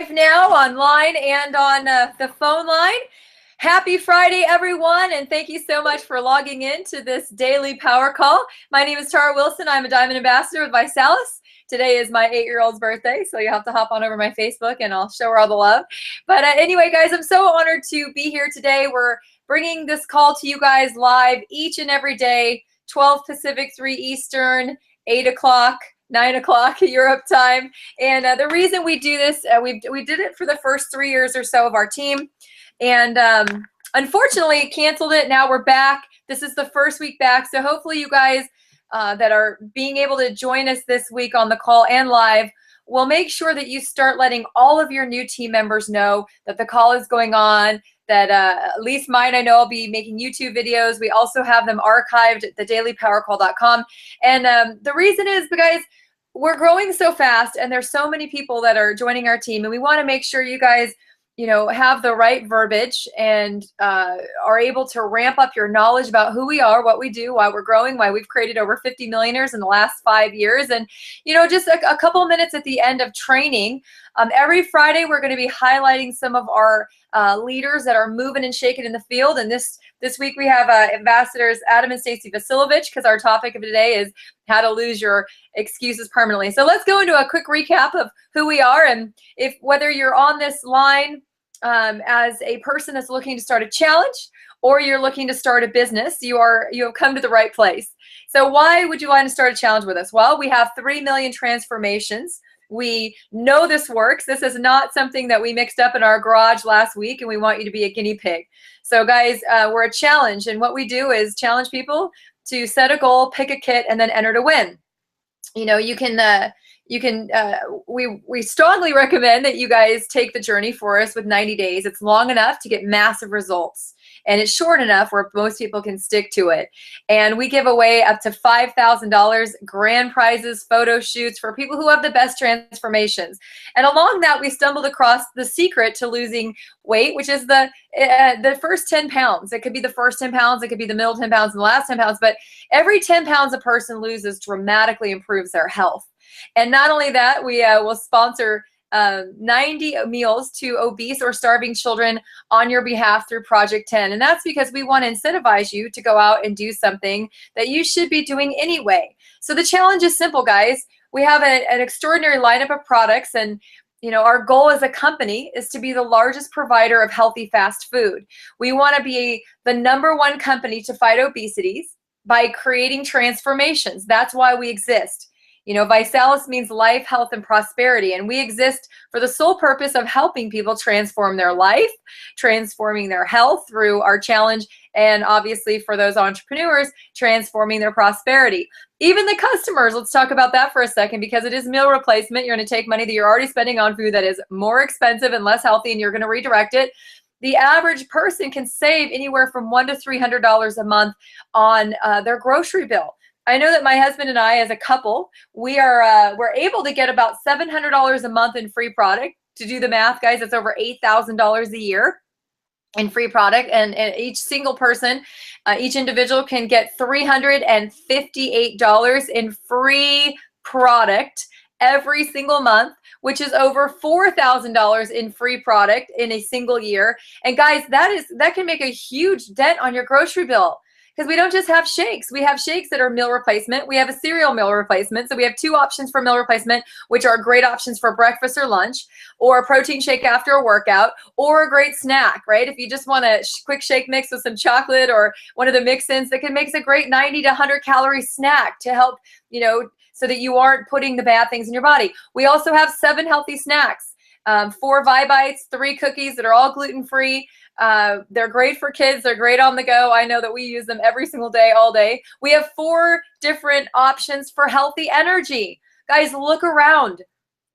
now online and on the phone line. Happy Friday, everyone, and thank you so much for logging in to this daily power call. My name is Tara Wilson. I'm a Diamond Ambassador with ViSalus. Today is my 8-year-old's birthday, so you have to hop on over my Facebook and I'll show her all the love. But anyway, guys, I'm so honored to be here today. We're bringing this call to you guys live each and every day, 12 Pacific, 3 Eastern, 8 o'clock. 9 o'clock Europe time. And the reason we do this, we did it for the first 3 years or so of our team. And unfortunately, canceled it. Now we're back. This is the first week back. So hopefully you guys that are being able to join us this week on the call and live will make sure that you start letting all of your new team members know that the call is going on, that at least mine, I know I'll be making YouTube videos. We also have them archived at thedailypowercall.com. And the reason is because we're growing so fast and there's so many people that are joining our team, and we want to make sure you guys, have the right verbiage and are able to ramp up your knowledge about who we are, what we do, why we're growing, why we've created over 50 millionaires in the last 5 years. And, just a couple minutes at the end of training. Every Friday, we're going to be highlighting some of our leaders that are moving and shaking in the field. And this week we have Ambassadors Adam and Stacy Vasilovich, because our topic of today is how to lose your excuses permanently. So let's go into a quick recap of who we are, and whether you're on this line as a person that's looking to start a challenge or you're looking to start a business, you have come to the right place. So why would you want to start a challenge with us? Well, we have 3 million transformations. We know this works. This is not something that we mixed up in our garage last week and we want you to be a guinea pig. So guys, we're a challenge, and what we do is challenge people to set a goal, pick a kit, and then enter to win. We strongly recommend that you guys take the journey for us with 90 days. It's long enough to get massive results, and it's short enough where most people can stick to it. And we give away up to $5,000 grand prizes, photo shoots for people who have the best transformations. And along that, we stumbled across the secret to losing weight, which is the first 10 pounds. It could be the first 10 pounds, it could be the middle 10 pounds, and the last 10 pounds, but every 10 pounds a person loses dramatically improves their health. And not only that, we will sponsor 90 meals to obese or starving children on your behalf through Project 10. And that's because we want to incentivize you to go out and do something that you should be doing anyway. So the challenge is simple, guys. We have an extraordinary lineup of products, and our goal as a company is to be the largest provider of healthy fast food. We want to be the #1 company to fight obesity by creating transformations. That's why we exist. ViSalus means life, health, and prosperity, and we exist for the sole purpose of helping people transform their life, transforming their health through our challenge, and obviously for those entrepreneurs, transforming their prosperity. Even the customers, let's talk about that for a second, because it is meal replacement. You're going to take money that you're already spending on food that is more expensive and less healthy, and you're going to redirect it. The average person can save anywhere from $100 to $300 a month on their grocery bill. I know that my husband and I, as a couple, we're able to get about $700 a month in free product. To do the math, guys, that's over $8,000 a year in free product. And each single person, each individual can get $358 in free product every single month, which is over $4,000 in free product in a single year. And guys, that can make a huge dent on your grocery bill. Because we don't just have shakes. We have shakes that are meal replacement. We have a cereal meal replacement. So we have 2 options for meal replacement, which are great options for breakfast or lunch, or a protein shake after a workout, or a great snack, right? If you just want a quick shake mix with some chocolate or one of the mix-ins, that can make a great 90 to 100 calorie snack to help, so that you aren't putting the bad things in your body. We also have 7 healthy snacks, 4 ViBites, 3 cookies that are all gluten-free. They're great for kids. They're great on the go. I know that we use them every single day, all day. We have 4 different options for healthy energy. Guys, look around.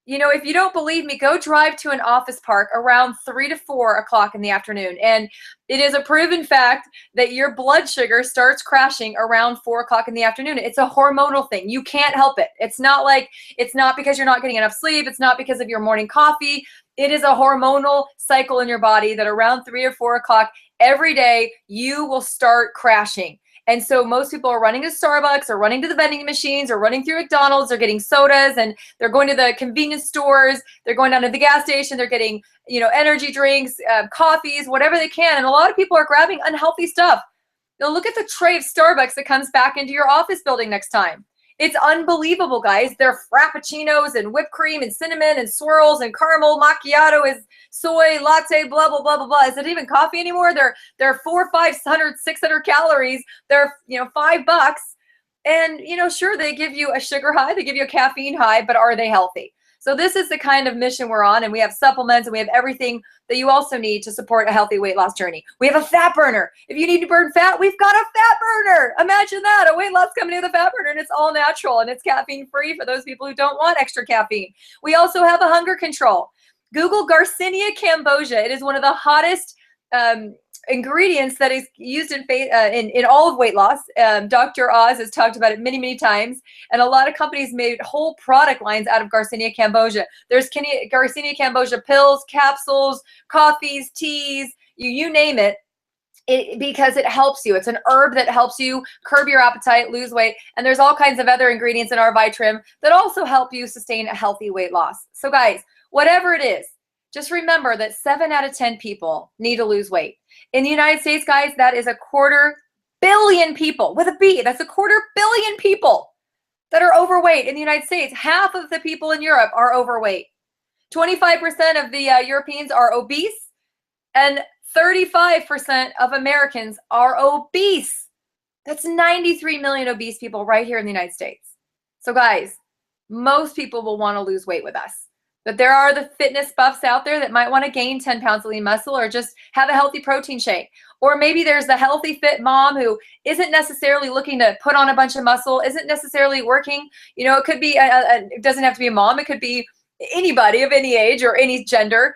If you don't believe me, go drive to an office park around 3 to 4 o'clock in the afternoon. And it is a proven fact that your blood sugar starts crashing around 4 o'clock in the afternoon. It's a hormonal thing. You can't help it. It's not because you're not getting enough sleep. It's not because of your morning coffee. It is a hormonal cycle in your body that around 3 or 4 o'clock every day, you will start crashing. And so most people are running to Starbucks or running to the vending machines or running through McDonald's or getting sodas, and they're going to the convenience stores. They're going down to the gas station. They're getting, energy drinks, coffees, whatever they can. And a lot of people are grabbing unhealthy stuff. Now look at the tray of Starbucks that comes back into your office building next time. It's unbelievable, guys. They're frappuccinos and whipped cream and cinnamon and swirls and caramel macchiato is soy latte, blah, blah, blah, blah, blah. Is it even coffee anymore? They're 400, 500, 600 calories. They're, $5. And, sure, they give you a sugar high, they give you a caffeine high, but are they healthy? So this is the kind of mission we're on, and we have supplements and we have everything that you also need to support a healthy weight loss journey. We have a fat burner. If you need to burn fat, we've got a fat burner. Imagine that, a weight loss company with a fat burner, and it's all natural and it's caffeine free for those people who don't want extra caffeine. We also have a hunger control. Google Garcinia cambogia. It is one of the hottest ingredients that is used in all of weight loss. Dr. Oz has talked about it many, many times, and a lot of companies made whole product lines out of Garcinia cambogia. There's Garcinia cambogia pills, capsules, coffees, teas, you name it. Because it helps you. It's an herb that helps you curb your appetite, lose weight, and there's all kinds of other ingredients in our Vitrim that also help you sustain a healthy weight loss. So guys, whatever it is, just remember that 7 out of 10 people need to lose weight. In the United States, guys, that is 250 million people with a B. That's 250 million people that are overweight in the United States. Half of the people in Europe are overweight. 25% of the Europeans are obese, and 35% of Americans are obese. That's 93 million obese people right here in the United States. So guys, most people will want to lose weight with us. But there are the fitness buffs out there that might want to gain 10 pounds of lean muscle or just have a healthy protein shake. Or maybe there's the healthy fit mom who isn't necessarily looking to put on a bunch of muscle, isn't necessarily working. It could be, it doesn't have to be a mom. It could be anybody of any age or any gender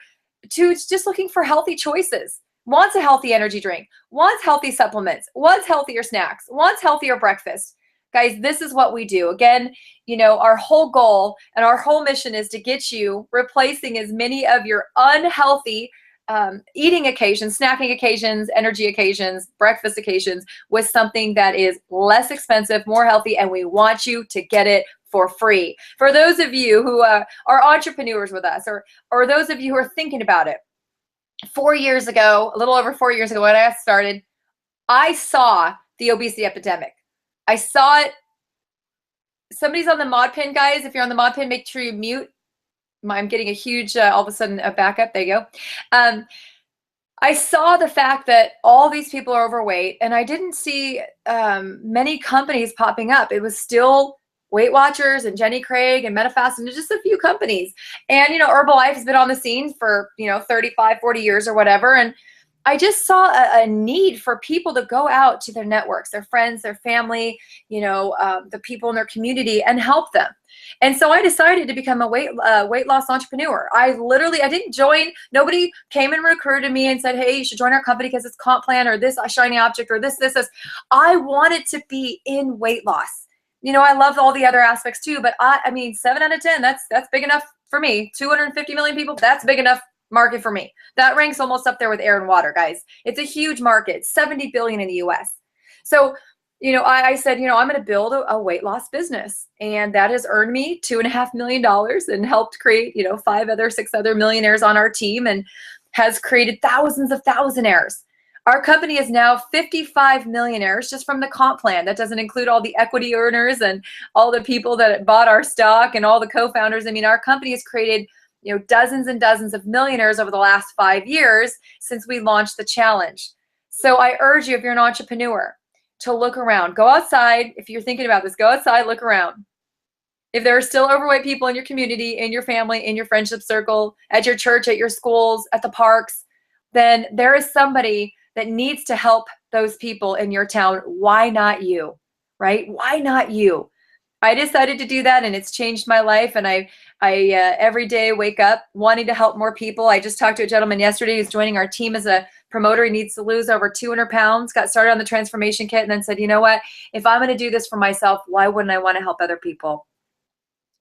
who's just looking for healthy choices, wants a healthy energy drink, wants healthy supplements, wants healthier snacks, wants healthier breakfast. Guys, this is what we do. Again, our whole goal and our whole mission is to get you replacing as many of your unhealthy eating occasions, snacking occasions, energy occasions, breakfast occasions with something that is less expensive, more healthy, and we want you to get it for free. For those of you who are entrepreneurs with us, or those of you who are thinking about it, 4 years ago, a little over 4 years ago when I started, I saw the obesity epidemic. I saw it. Somebody's on the mod pin, guys. If you're on the mod pin, make sure you mute. I'm getting a huge, all of a sudden, a backup. There you go. I saw the fact that all these people are overweight, and I didn't see many companies popping up. It was still Weight Watchers and Jenny Craig and Medifast and just a few companies. And, Herbalife has been on the scene for, 35, 40 years or whatever. And I just saw a need for people to go out to their networks, their friends, their family, the people in their community and help them. And so I decided to become a weight loss entrepreneur. I didn't join. Nobody came and recruited me and said, hey, you should join our company because it's comp plan or this shiny object or this. I wanted to be in weight loss. I love all the other aspects too, but I mean, 7 out of 10, that's big enough for me. 250 million people, that's big enough market for me. That ranks almost up there with air and water, guys. It's a huge market, 70 billion in the US. So, I said, I'm going to build a weight loss business, and that has earned me $2.5 million and helped create, 6 other millionaires on our team, and has created thousands of thousandaires. Our company is now 55 millionaires just from the comp plan. That doesn't include all the equity earners and all the people that bought our stock and all the co-founders. I mean, our company has created dozens and dozens of millionaires over the last 5 years since we launched the challenge. So I urge you, if you're an entrepreneur, to look around. Go outside. If you're thinking about this, go outside, look around. If there are still overweight people in your community, in your family, in your friendship circle, at your church, at your schools, at the parks, then there is somebody that needs to help those people in your town. Why not you, right? Why not you? I decided to do that, and it's changed my life. And I every day wake up wanting to help more people. I just talked to a gentleman yesterday who's joining our team as a promoter. He needs to lose over 200 pounds, got started on the transformation kit, and then said, you know what? If I'm going to do this for myself, why wouldn't I want to help other people?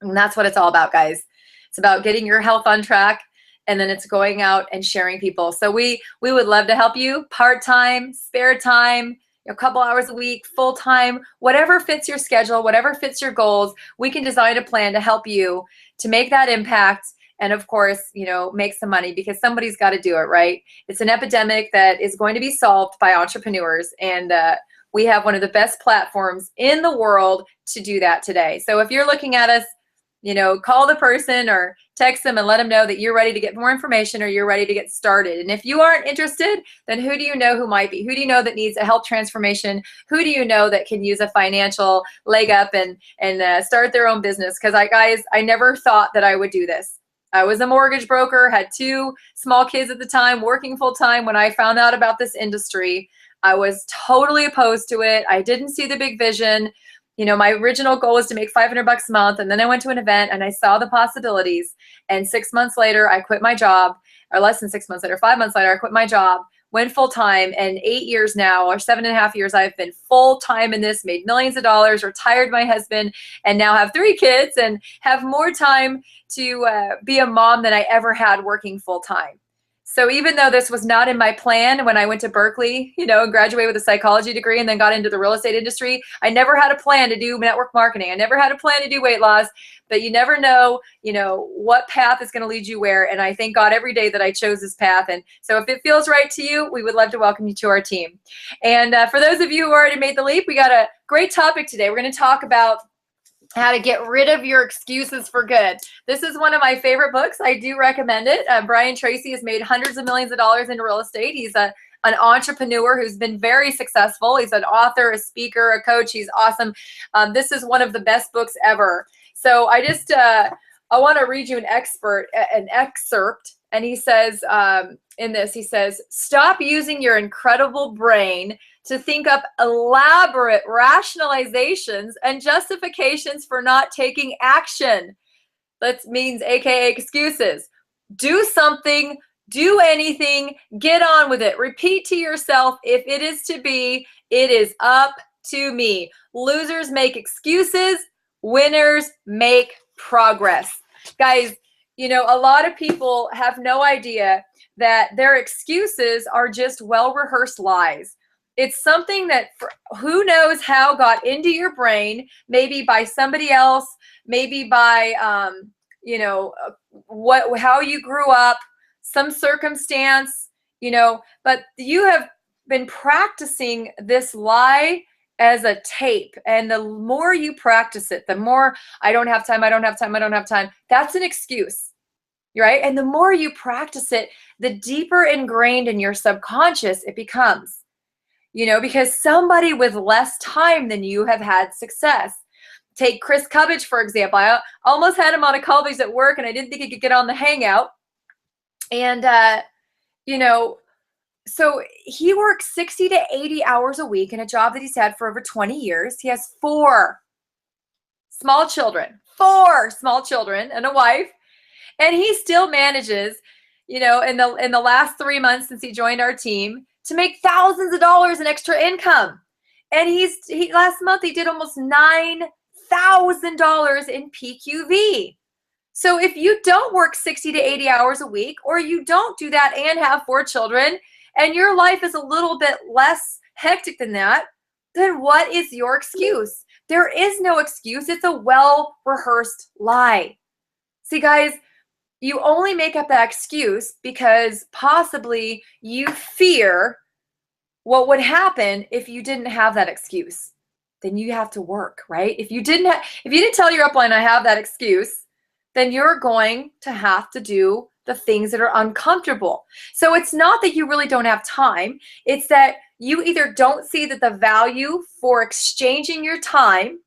And that's what it's all about, guys. It's about getting your health on track, and then it's going out and sharing people. So we would love to help you part-time, spare time. a couple hours a week, full time, whatever fits your schedule, whatever fits your goals, we can design a plan to help you to make that impact. And of course, make some money, because somebody's got to do it, right? It's an epidemic that is going to be solved by entrepreneurs. And we have one of the best platforms in the world to do that today. So if you're looking at us, call the person or text them and let them know that you're ready to get more information or you're ready to get started. And if you aren't interested, then who do you know who might be? Who do you know that needs a health transformation? Who do you know that can use a financial leg up and start their own business? Because I never thought that I would do this. I was a mortgage broker, had 2 small kids at the time, working full time. When I found out about this industry, I was totally opposed to it. I didn't see the big vision. My original goal was to make $500 a month. And then I went to an event and I saw the possibilities. And 6 months later, I quit my job, or less than 6 months later, 5 months later, I quit my job, went full time. And 8 years now, or 7.5 years, I've been full time in this, made millions of dollars, retired my husband, and now have 3 kids and have more time to be a mom than I ever had working full time. So even though this was not in my plan when I went to Berkeley, and graduated with a psychology degree and then got into the real estate industry, I never had a plan to do network marketing. I never had a plan to do weight loss, but you never know, what path is going to lead you where. And I thank God every day that I chose this path. And so if it feels right to you, we would love to welcome you to our team. And for those of you who already made the leap, we got a great topic today. We're going to talk about how to get rid of your excuses for good. This is one of my favorite books. I do recommend it. Brian Tracy has made hundreds of millions of dollars in real estate. He's an entrepreneur who's been very successful. He's an author, a speaker, a coach. He's awesome. This is one of the best books ever. So I want to read you an excerpt. And he says, in this, he says, stop using your incredible brain to think up elaborate rationalizations and justifications for not taking action. That means AKA excuses. Do something, do anything, get on with it. Repeat to yourself, if it is to be, it is up to me. Losers make excuses, winners make progress. Guys, a lot of people have no idea that their excuses are just well-rehearsed lies. It's something that who knows how got into your brain, maybe by somebody else, maybe by, how you grew up, some circumstance, but you have been practicing this lie as a tape. And the more you practice it, the more I don't have time. That's an excuse, right? And the more you practice it, the deeper ingrained in your subconscious it becomes. Because somebody with less time than you have had success. Take Chris Cubbage, for example. I almost had him on a call. He's at work and I didn't think he could get on the Hangout. And, so he works 60 to 80 hours a week in a job that he's had for over 20 years. He has 4 small children and a wife. And he still manages, in the last 3 months since he joined our team, to make thousands of dollars in extra income. And he last month he did almost $9,000 in PQV. So if you don't work 60 to 80 hours a week, or you don't do that and have 4 children, and your life is a little bit less hectic than that, then what is your excuse? There is no excuse. It's a well-rehearsed lie. See, guys, you only make up that excuse because possibly you fear what would happen if you didn't have that excuse. Then you have to work, right? If you didn't tell your upline, I have that excuse, then you're going to have to do the things that are uncomfortable. So it's not that you really don't have time. It's that you either don't see that the value for exchanging your time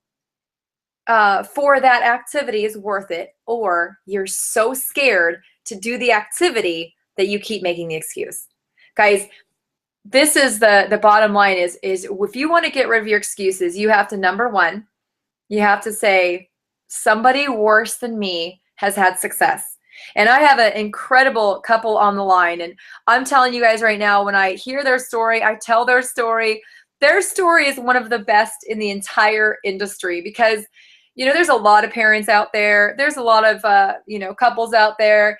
for that activity is worth it, or you're so scared to do the activity that you keep making the excuse. Guys, this is the bottom line is if you want to get rid of your excuses, you have to, number one, you have to say, somebody worse than me has had success. And I have an incredible couple on the line, and I'm telling you guys right now, when I hear their story, I tell their story. Their story is one of the best in the entire industry because there's a lot of parents out there. There's a lot of, couples out there.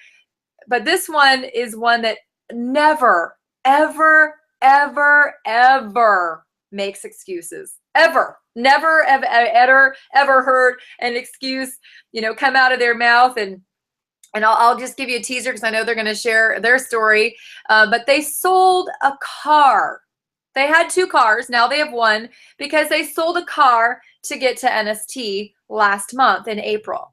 But this one is one that never, ever, ever, ever makes excuses. Ever. Never ever heard an excuse, come out of their mouth. And I'll just give you a teaser because I know they're going to share their story. But they sold a car. They had 2 cars. Now they have 1 because they sold a car to get to NST last month in April.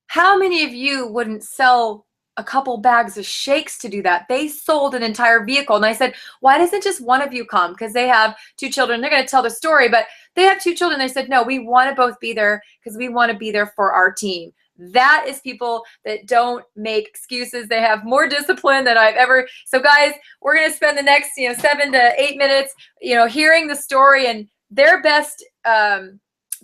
How many of you wouldn't sell a couple bags of shakes to do that? They sold an entire vehicle. And I said, why doesn't just one of you come? Because they have 2 children. They're going to tell the story, but they have 2 children. They said, no, we want to both be there because we want to be there for our team. That is people that don't make excuses. They have more discipline than I've ever. So guys, we're going to spend the next 7 to 8 minutes hearing the story and their best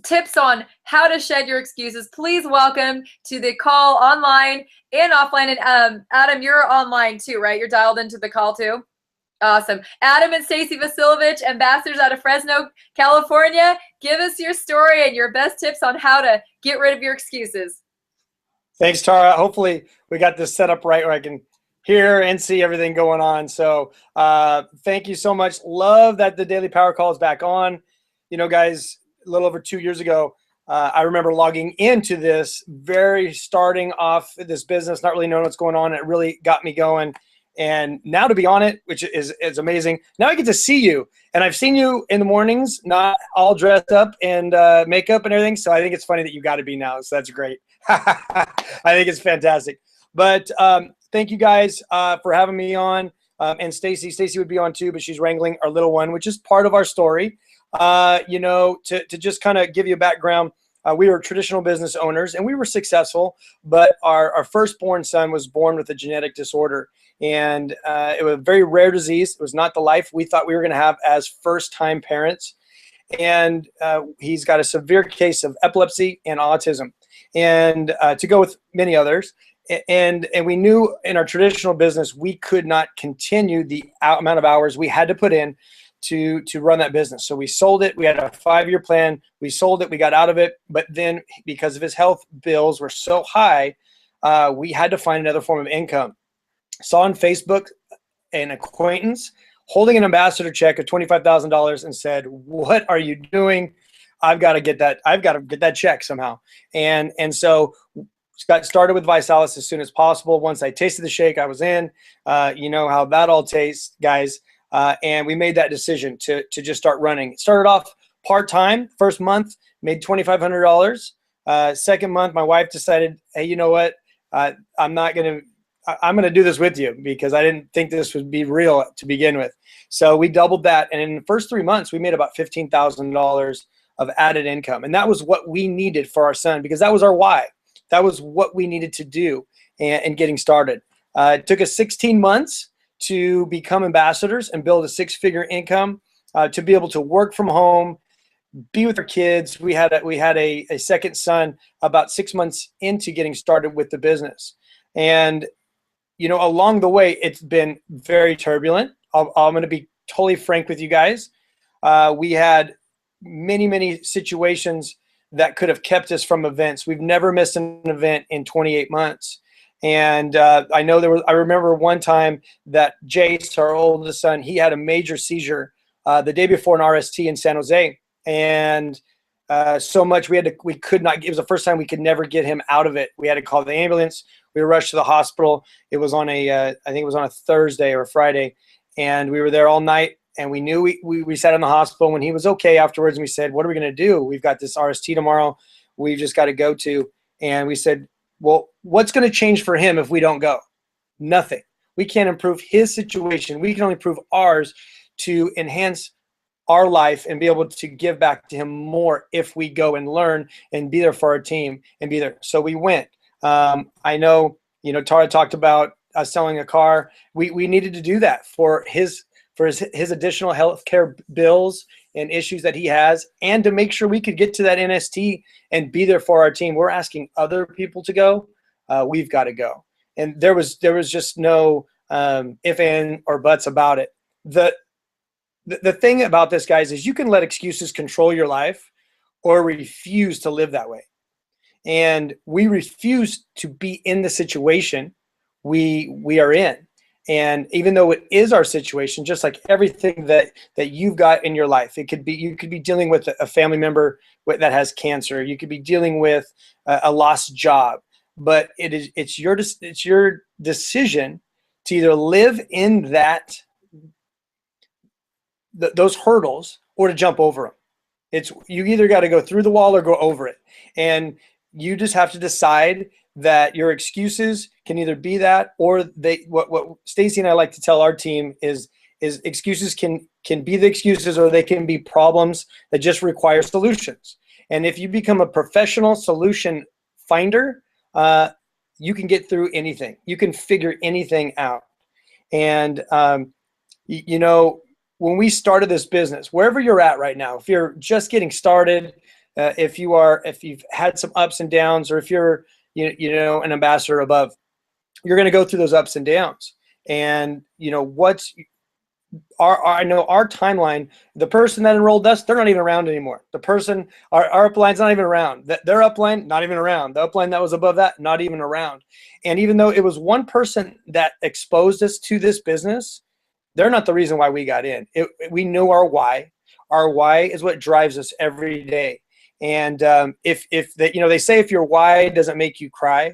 tips on how to shed your excuses. Please welcome to the call online and offline. And Adam, you're online too, right? You're dialed into the call too. Awesome. Adam and Stacy Vasilovich, ambassadors out of Fresno, California. Give us your story and your best tips on how to get rid of your excuses. Thanks, Tara. Hopefully we got this set up right where I can hear and see everything going on. So thank you so much. Love that the Daily Power Call is back on. Guys, a little over 2 years ago, I remember logging into this, very starting off this business, not really knowing what's going on. It really got me going. And now to be on it, which is amazing. Now I get to see you. And I've seen you in the mornings, not all dressed up and makeup and everything. So I think it's funny that you got to be now. So that's great. I think it's fantastic. But thank you guys for having me on. And Stacy would be on too, but she's wrangling our little one, which is part of our story. To just kind of give you a background, we were traditional business owners and we were successful, but our firstborn son was born with a genetic disorder. And it was a very rare disease. It was not the life we thought we were going to have as first-time parents. And he's got a severe case of epilepsy and autism, and to go with many others. And we knew in our traditional business we could not continue the amount of hours we had to put in to run that business. So we sold it. We had a 5-year plan. We sold it. We got out of it. But then because of his health bills were so high, we had to find another form of income. Saw on Facebook an acquaintance holding an ambassador check of $25,000 and said, "What are you doing? I've got to get that. I've got to get that check somehow." And so got started with ViSalus as soon as possible. Once I tasted the shake, I was in. You know how that all tastes, guys. And we made that decision to just start running. It started off part-time. First month, made $2,500. Second month, my wife decided, hey, you know what? I'm going to do this with you because I didn't think this would be real to begin with. So we doubled that. And in the first 3 months, we made about $15,000 of added income. And that was what we needed for our son because that was our why. That was what we needed to do in getting started. It took us 16 months to become ambassadors and build a 6-figure income, to be able to work from home, be with our kids. We had a second son about 6 months into getting started with the business. And along the way, it's been very turbulent. I'm going to be totally frank with you guys. We had many situations that could have kept us from events. We've never missed an event in 28 months. And I remember one time that Jace, our oldest son, he had a major seizure the day before an RST in San Jose. And so much we could not, it was the first time we could never get him out of it. We had to call the ambulance. We were rushed to the hospital. It was on I think it was on a Thursday or a Friday. And we were there all night. And we knew we sat in the hospital when he was okay afterwards. And we said, what are we going to do? We've got this RST tomorrow. We've just got to go to. And we said, well, what's going to change for him if we don't go? Nothing. We can't improve his situation. We can only improve ours to enhance our life and be able to give back to him more if we go and learn and be there for our team and be there. So we went. I know, Tara talked about us selling a car. We needed to do that for his additional health care bills and issues that he has, and to make sure we could get to that NST and be there for our team. We're asking other people to go. We've got to go. And there was just no if, and, or buts about it. The thing about this, guys, is you can let excuses control your life or refuse to live that way. And we refuse to be in the situation we are in. And even though it is our situation, just like everything that you've got in your life, it could be, you could be dealing with a family member that has cancer. You could be dealing with a lost job, but it's your decision to either live in those hurdles or to jump over them. You either got to go through the wall or go over it. And you just have to decide that your excuses can either be that, or what Stacy and I like to tell our team is excuses can be the excuses, or they can be problems that just require solutions. And if you become a professional solution finder, you can get through anything. You can figure anything out. And you know, when we started this business, wherever you're at right now, if you're just getting started, if you've had some ups and downs, or if you're an ambassador above, you're going to go through those ups and downs. And you know, I know our timeline, the person that enrolled us, they're not even around anymore. The person, our upline's not even around. Their upline, not even around. The upline that was above that, not even around. And even though it was one person that exposed us to this business, they're not the reason why we got in. We knew our why. Our why is what drives us every day. And they say if your why doesn't make you cry,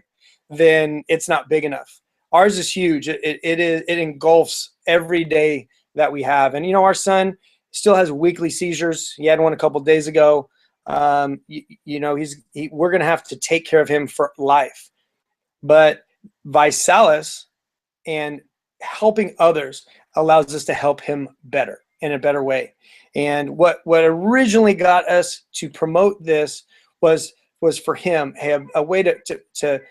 then it's not big enough. Ours is huge. It engulfs every day that we have. And our son still has weekly seizures. He had one a couple days ago. We're going to have to take care of him for life. But ViSalus and helping others allows us to help him better, in a better way. And what originally got us to promote this was for him a way to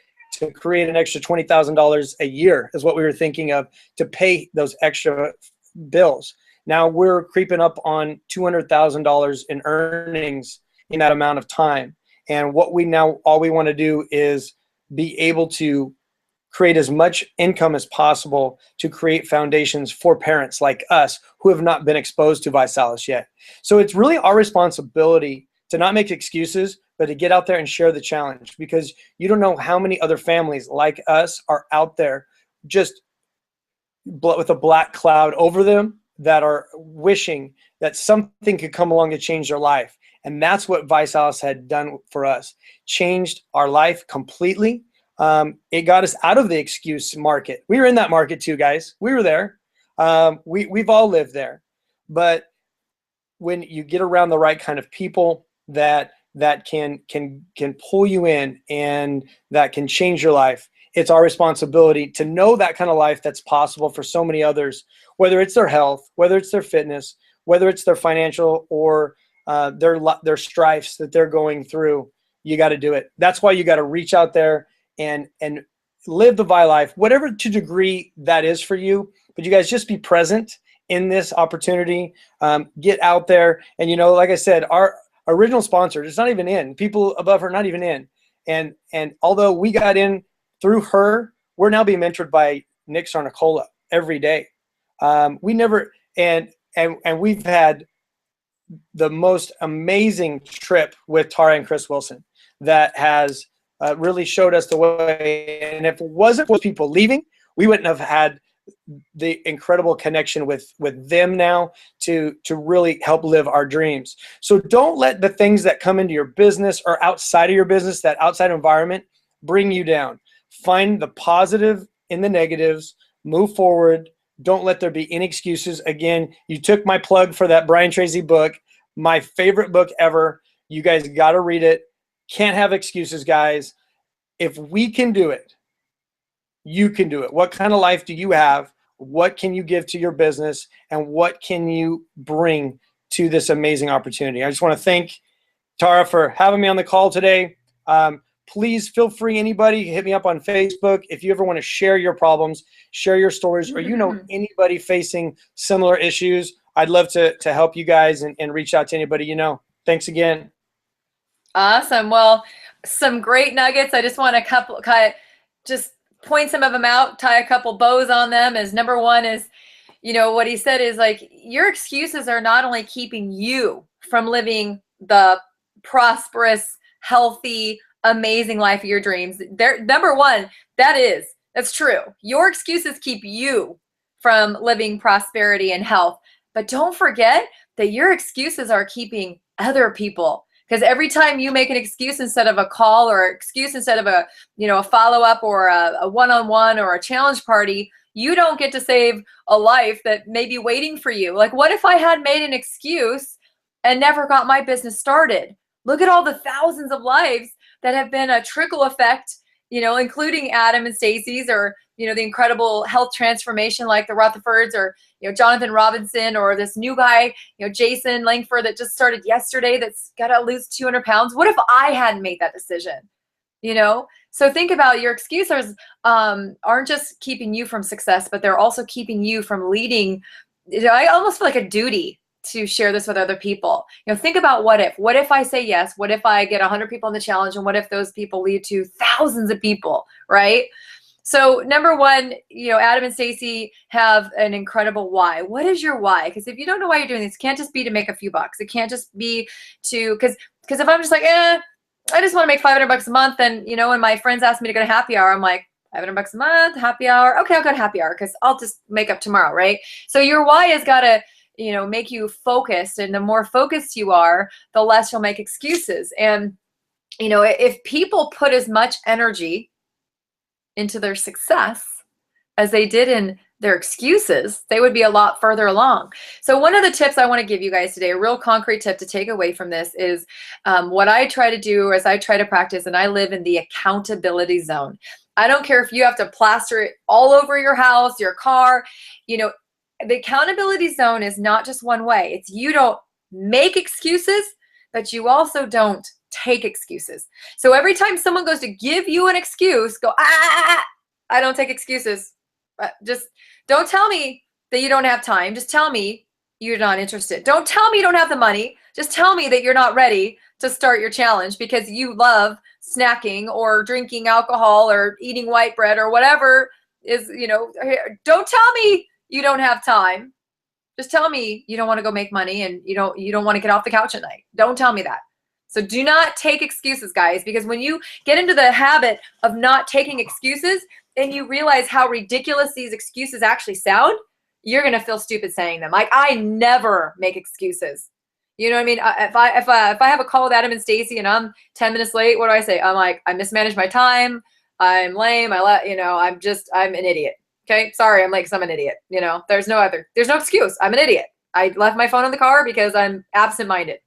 create an extra $20,000 a year is what we were thinking of, to pay those extra bills. Now we're creeping up on $200,000 in earnings in that amount of time. And all we want to do is be able to create as much income as possible to create foundations for parents like us who have not been exposed to ViSalus yet. So it's really our responsibility to not make excuses, but to get out there and share the challenge, because you don't know how many other families like us are out there just with a black cloud over them that are wishing that something could come along to change their life. And that's what ViSalus had done for us. Changed our life completely. It got us out of the excuse market. We were in that market too, guys. We were there. We've all lived there. But when you get around the right kind of people that can pull you in and that can change your life, it's our responsibility to know that kind of life that's possible for so many others, whether it's their health, whether it's their fitness, whether it's their financial or their strifes that they're going through. You got to do it. That's why you got to reach out there and live the Vi life, whatever to degree that is for you. But you guys just be present in this opportunity. Get out there. And, like I said, our original sponsor is not even in. People above her, not even in. And although we got in through her, we're now being mentored by Nick Sarnicola every day. We never, and we've had the most amazing trip with Tara and Chris Wilson that has really showed us the way. And if it wasn't for people leaving, we wouldn't have had the incredible connection with them now to really help live our dreams. So don't let the things that come into your business or outside of your business, that outside environment, bring you down. Find the positive in the negatives, move forward. Don't let there be any excuses. Again, you took my plug for that Brian Tracy book, my favorite book ever. You guys got to read it. Can't have excuses, guys. If we can do it, you can do it. What kind of life do you have? What can you give to your business? And what can you bring to this amazing opportunity? I just want to thank Tara for having me on the call today. Please feel free, anybody, hit me up on Facebook. If you ever want to share your problems, share your stories, or anybody facing similar issues, I'd love to help you guys and reach out to anybody. Thanks again. Awesome. Well, some great nuggets. I just want to just point some of them out, tie a couple bows on them. As number one is, what he said is like, your excuses are not only keeping you from living the prosperous, healthy, amazing life of your dreams. Number one, that's true. Your excuses keep you from living prosperity and health. But don't forget that your excuses are keeping other people. Because every time you make an excuse instead of a call, or excuse instead of a, a follow-up, or a one-on-one, or a challenge party, you don't get to save a life that may be waiting for you. Like, what if I had made an excuse and never got my business started? Look at all the thousands of lives that have been a trickle effect, including Adam and Stacey's, or, the incredible health transformation like the Rutherfords, or, Jonathan Robinson, or this new guy, Jason Langford, that just started yesterday, that's got to lose 200 pounds. What if I hadn't made that decision? So think about, your excuses aren't just keeping you from success, but they're also keeping you from leading. I almost feel like a duty to share this with other people. Think about what if I say yes, what if I get 100 people in the challenge, and what if those people lead to thousands of people, right? So number one, Adam and Stacey have an incredible why. What is your why? Because if you don't know why you're doing this, it can't just be to make a few bucks. It can't just be to, because if I'm just like, I just want to make $500 a month, and when my friends ask me to go to happy hour, I'm like, $500 a month, happy hour. Okay, I'll go to happy hour because I'll just make up tomorrow, right? So your why has got to, make you focused, and the more focused you are, the less you'll make excuses. And, if people put as much energy into their success as they did in their excuses, they would be a lot further along. So one of the tips I want to give you guys today, a real concrete tip to take away from this, is what I try to do is I try to practice, and I live in the accountability zone. I don't care if you have to plaster it all over your house, your car, the accountability zone is not just one way. It's, you don't make excuses, but you also don't take excuses. So every time someone goes to give you an excuse, go, I don't take excuses. Just don't tell me that you don't have time. Just tell me you're not interested. Don't tell me you don't have the money. Just tell me that you're not ready to start your challenge because you love snacking or drinking alcohol or eating white bread or whatever is, don't tell me you don't have time. Just tell me you don't want to go make money and you don't want to get off the couch at night. Don't tell me that. So do not take excuses, guys, because when you get into the habit of not taking excuses and you realize how ridiculous these excuses actually sound, you're going to feel stupid saying them. Like, I never make excuses. You know what I mean? If I have a call with Adam and Stacey and I'm 10 minutes late, what do I say? I'm like, I mismanaged my time. I'm lame. I'm an idiot. Okay. Sorry. I'm late because I'm an idiot. There's no excuse. I'm an idiot. I left my phone in the car because I'm absent-minded.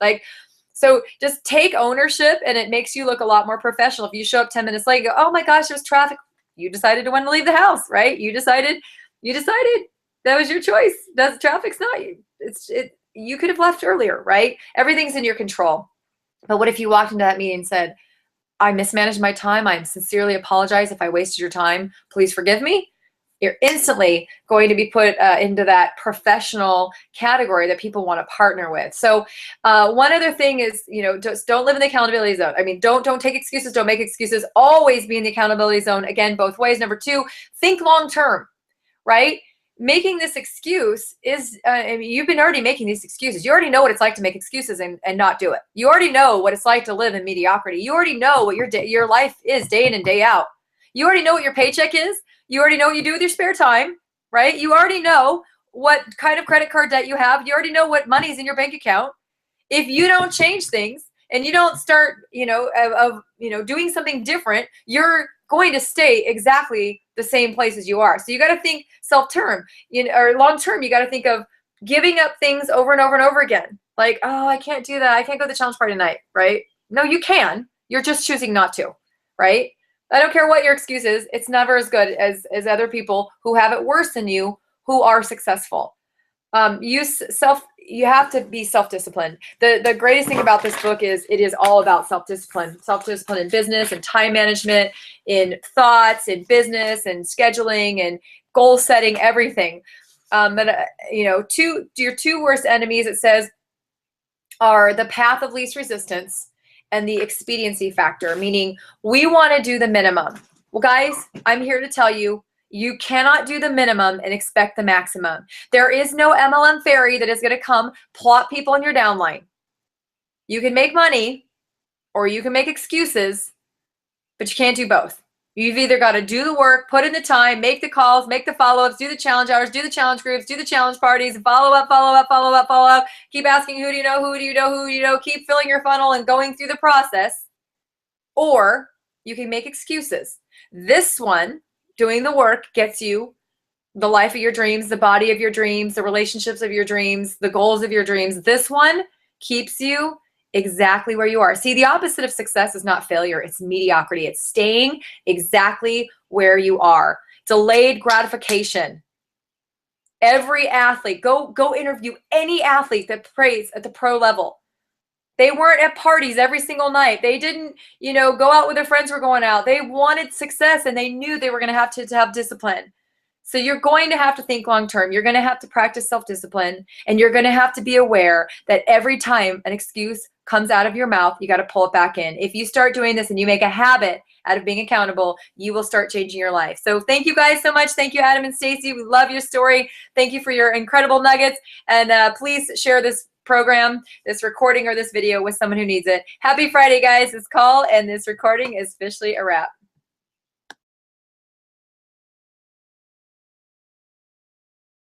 So just take ownership, and it makes you look a lot more professional. If you show up 10 minutes late, you go, oh my gosh, there's traffic. You decided to want to leave the house, right? You decided that was your choice. Traffic's not you. You could have left earlier, right? Everything's in your control. But what if you walked into that meeting and said, I mismanaged my time. I sincerely apologize if I wasted your time. Please forgive me. You're instantly going to be put into that professional category that people want to partner with. So one other thing is, just don't live in the accountability zone. I mean, don't take excuses. Don't make excuses. Always be in the accountability zone. Again, both ways. Number two, think long-term, right? Making this excuse is, you've been already making these excuses. You already know what it's like to make excuses and not do it. You already know what it's like to live in mediocrity. You already know what your life is day in and day out. You already know what your paycheck is. You already know what you do with your spare time, right? You already know what kind of credit card debt you have. You already know what money's in your bank account. If you don't change things and you don't start, doing something different, you're going to stay exactly the same place as you are. So you got to think self-term, or long-term. You got to think of giving up things over and over and over again. Like, oh, I can't do that. I can't go to the challenge party tonight, right? No, you can. You're just choosing not to, right? I don't care what your excuse is. It's never as good as other people who have it worse than you, who are successful. You have to be self-disciplined. The greatest thing about this book is it is all about self-discipline in business and time management, in thoughts, in business and scheduling and goal setting, everything. Your two worst enemies, it says, are the path of least resistance and the expediency factor, meaning we want to do the minimum. Well, guys, I'm here to tell you, you cannot do the minimum and expect the maximum. There is no MLM fairy that is going to come plot people in your downline. You can make money or you can make excuses, but you can't do both. You've either got to do the work, put in the time, make the calls, make the follow-ups, do the challenge hours, do the challenge groups, do the challenge parties, follow up, follow up, follow up, follow up. Keep asking who do you know, who do you know, who do you know. Keep filling your funnel and going through the process. Or you can make excuses. This one, doing the work, gets you the life of your dreams, the body of your dreams, the relationships of your dreams, the goals of your dreams. This one keeps you exactly where you are. See, the opposite of success is not failure. It's mediocrity. It's staying exactly where you are. Delayed gratification. Every athlete, go interview any athlete that plays at the pro level. They weren't at parties every single night. They didn't, go out with their friends who were going out. They wanted success, and they knew they were going to have discipline. So you're going to have to think long-term. You're going to have to practice self-discipline, and you're going to have to be aware that every time an excuse comes out of your mouth, you got to pull it back in. If you start doing this and you make a habit out of being accountable, you will start changing your life. So thank you guys so much. Thank you, Adam and Stacy. We love your story. Thank you for your incredible nuggets. And please share this program, this recording, or this video with someone who needs it. Happy Friday, guys. This call and this recording is officially a wrap.